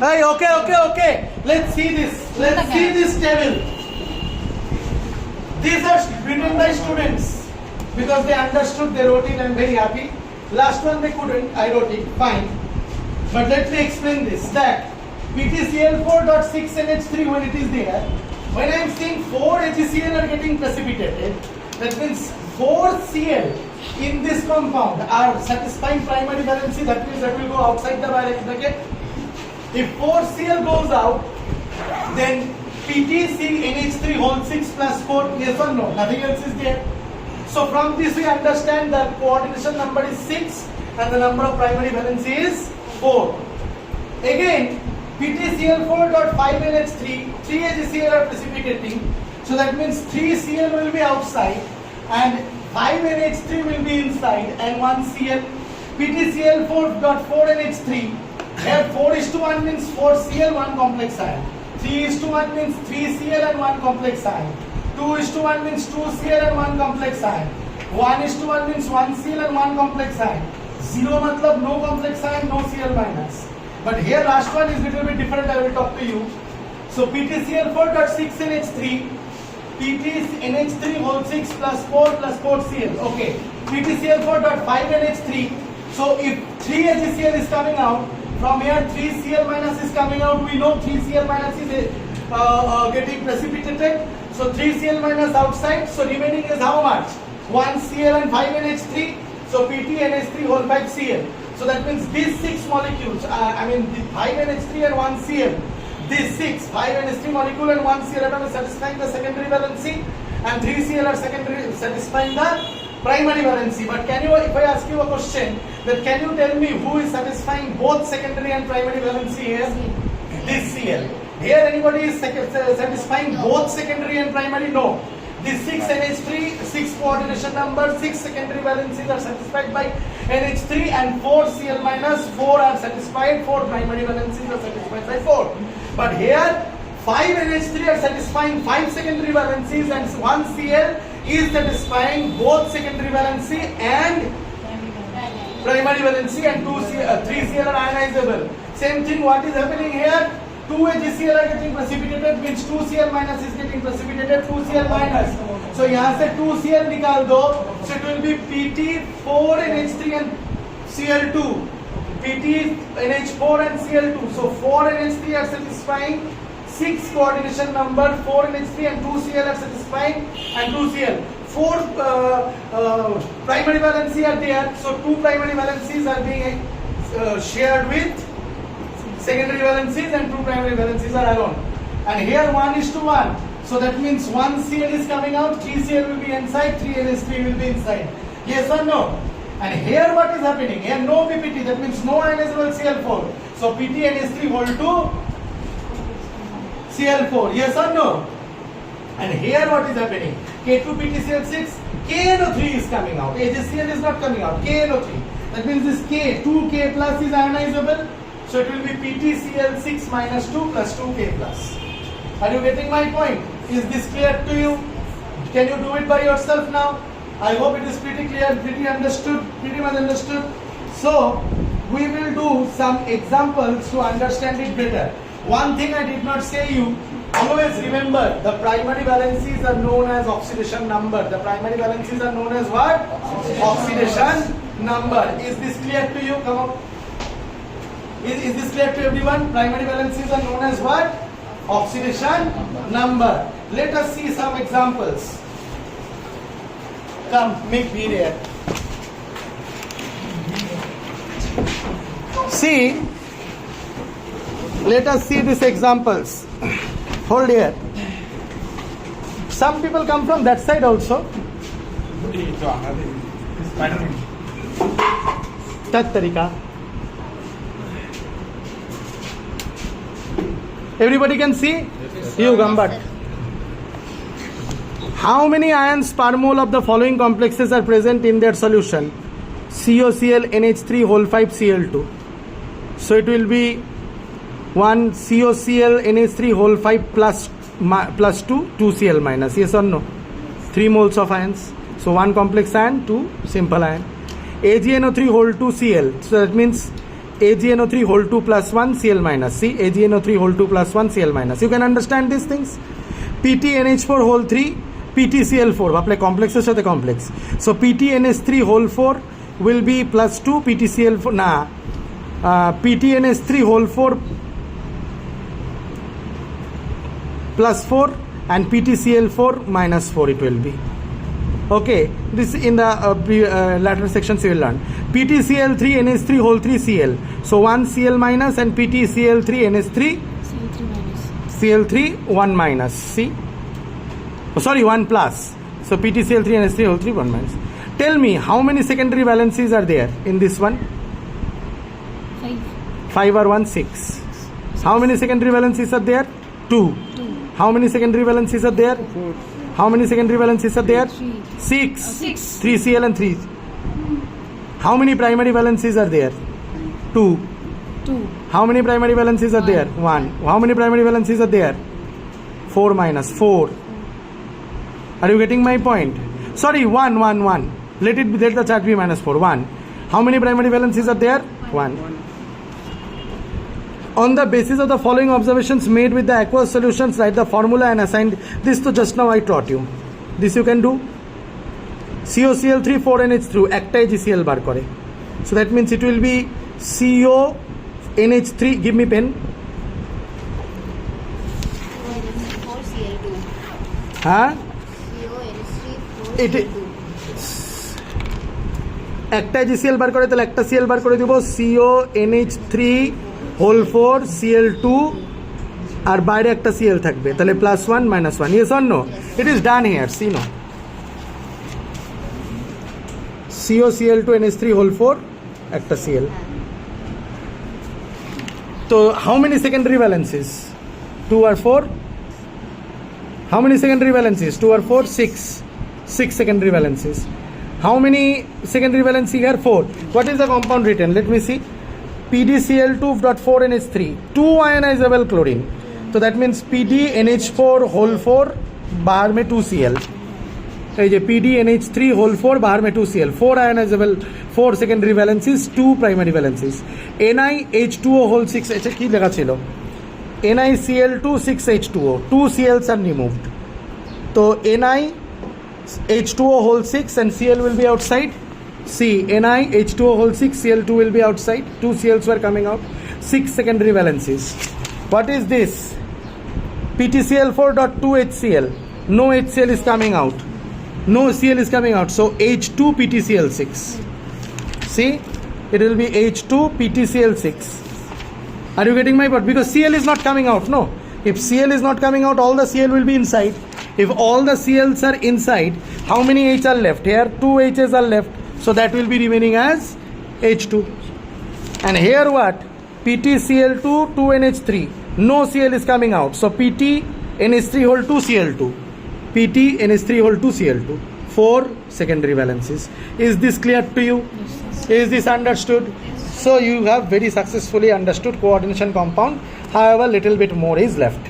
Hey, okay. Let's see this. Let's see this table. These are written by students because they understood, they wrote it. I'm very happy. Last one they couldn't. I wrote it. Fine. But let me explain this. That PtCl4.6NH3 when it is there. When I'm saying 4 HCl are getting precipitated, that means 4 Cl in this compound are satisfying primary valency. That means that will go outside the bracket. If 4 Cl goes out, then PtCnH3 whole 6 plus 4, yes or no? Nothing else is there. So from this we understand that coordination number is 6 and the number of primary valency is 4. Again, PtCl4.5NH3, 3 HCl are precipitating. So that means 3 Cl will be outside and 5 NH3 will be inside and 1 Cl. PtCl4.4NH3. Here 4:1 means 4 Cl, 1 complex ion. 3:1 means 3 Cl and 1 complex ion. 2:1 means 2 Cl and 1 complex ion. 1:1 means 1 Cl and 1 complex ion. 0 matlab no complex ion, no Cl minus. But here last one is little bit different. I will talk to you. So PtCl4.6NH3, PtNH3 whole 6 plus 4 Cl. Okay. PtCl4.5NH3. So if 3 HCl is coming out, from here 3 Cl minus is coming out. We know 3 Cl minus is getting precipitated. So 3 Cl minus outside. So remaining is how much? 1 Cl and 5 NH3. So PtNH3 whole 5 Cl. So that means these 6 molecules, the 5 NH3 and 1 Cl. These 6, 5 NH3 molecule and 1 Cl are satisfying the secondary valency and 3 Cl are satisfying the primary valency. But can you, if I ask you a question, that can you tell me who is satisfying both secondary and primary valency here? This Cl. Here anybody is satisfying both secondary and primary? No. This 6 NH3, 6 coordination number, 6 secondary valencies are satisfied by NH3 and 4 Cl minus 4 are satisfied, 4 primary valencies are satisfied by 4. But here 5 NH3 are satisfying 5 secondary valencies and 1 Cl is satisfying both secondary valency and primary valency and 3 Cl are ionizable. Same thing what is happening here? 2 HCl are getting precipitated means 2 Cl minus is getting precipitated, 2 Cl minus. So यहाँ से 2 Cl निकाल दो. So it will be Pt4NH3 and Cl2. PtNH4 and Cl2. So 4 NH3 are satisfying 6 coordination number, 4 NH3 and 2 Cl are satisfying and 2 Cl. 4 primary valency are there. So 2 primary valencies are being shared with secondary valencies and 2 primary valencies are alone. And here 1:1. So that means 1 Cl is coming out, 3 Cl will be inside, 3 NH3 will be inside. Yes or no? And here what is happening? Here no PPT, that means no ionizable Cl4. So PtNH3 whole 2 Cl4. Yes or no? And here what is happening? K2PtCl6, KNO3 is coming out. HCl is not coming out. KNO3. That means this K, 2K plus is ionizable. So it will be PtCl6 minus 2 plus 2K plus. Are you getting my point? Is this clear to you? Can you do it by yourself now? I hope it is pretty clear, pretty much understood. So we will do some examples to understand it better. One thing I did not say you, always remember the primary valencies are known as oxidation number. The primary valencies are known as what? Oxidation number. Is this clear to you? Come on. Is this clear to everyone? Primary valencies are known as what? Oxidation number. Let us see some examples. Come, make me there. See, let us see these examples. Hold here. Some people come from that side also. Tat tarika. Everybody can see? You Gambat. How many ions per mole of the following complexes are present in their solution? COCl NH3 whole 5 Cl2. So it will be 1 COCl NH3 whole 5 plus 2 Cl minus. Yes or no? 3 moles of ions. So 1 complex ion, 2 simple ion. AgNO3 whole 2 Cl. So that means AgNO3 whole 2 plus 1 Cl minus. See, AgNO3 whole 2 plus 1 Cl minus. You can understand these things. PtNH4 whole 3 PtCl4. Apply complex or the complex. So PtNH3 whole 4 will be plus 2 PtCl4. Nah. PtNH3 whole 4 plus 4 and PtCl4 minus 4 it will be. Okay, this in the latter sections you will learn. PtCl3 NH3 whole 3 Cl. So 1 Cl minus and PtCl3 NH3 Cl3 minus. Cl3 1 minus. See? Oh, sorry, 1 plus. So PtCl3 NH3 whole 3 1 minus. Tell me how many secondary valencies are there in this one? 5. 5 or 1 6. How many secondary valencies are there? 2. 2. How many secondary valencies are there? 4. How many secondary valencies are there? 3. 6. 6. 3 Cl and 3. How many primary valencies are there? 2. 2. How many primary valencies are there? 1. How many primary valencies are there? 4 minus 4. Are you getting my point? Sorry, 1. Let the chart be minus 4. 1. How many primary valencies are there? 1. On the basis of the following observations made with the aqueous solutions, write the formula and assign this to just now I taught you. This you can do. COCl3 4NH3 একটা AgCl বার করে. So that means it will be CONH3. Give me pen. 4Cl2. হ্যাঁ CONH3 It- 4Cl2. একটা AgCl বার করে তাহলে একটা Cl বার করে দিব CONH3 whole 4 Cl2 আর বাইরে একটা Cl থাকবে তাহলে plus 1 minus 1. Yes or no? It is done here. See no. COCl2 NH3 whole 4 একটা Cl. So how many secondary valencies? 2 or 4? How many secondary valencies? 2 or 4? 6. 6 secondary valencies. How many secondary valency here? 4. What is the compound written? Let me see. PdCl2.4NH3. 2 ionizable chlorine. So that means PdNH4 whole 4 बाहर में 2Cl. PdNH3 whole 4 बाहर में 2Cl. 4 ionizable, 4 secondary valencies, 2 primary valencies. NiH2O whole 6. अच्छा की लगा चलो. NiCl2 6H2O. 2 Cls are removed. तो NiH2O whole 6 and Cl will be outside. See, NiH2O whole 6, Cl2 will be outside. 2 Cls were coming out. 6 secondary valencies. What is this? PtCl4.2HCl. No HCl is coming out. No Cl is coming out. So H2 PtCl6. See, it will be H2 PtCl6. Are you getting my point? Because Cl is not coming out. No. If Cl is not coming out, all the Cl will be inside. If all the Cls are inside, how many H are left? Here 2 H's are left. So that will be remaining as H2. And here what? PtCl2 2NH3. No Cl is coming out. So PtNH3 whole 2 Cl2. PtNH3 whole 2 Cl2. 4 secondary valencies. Is this clear to you? Is this understood? So you have very successfully understood coordination compound. However, little bit more is left.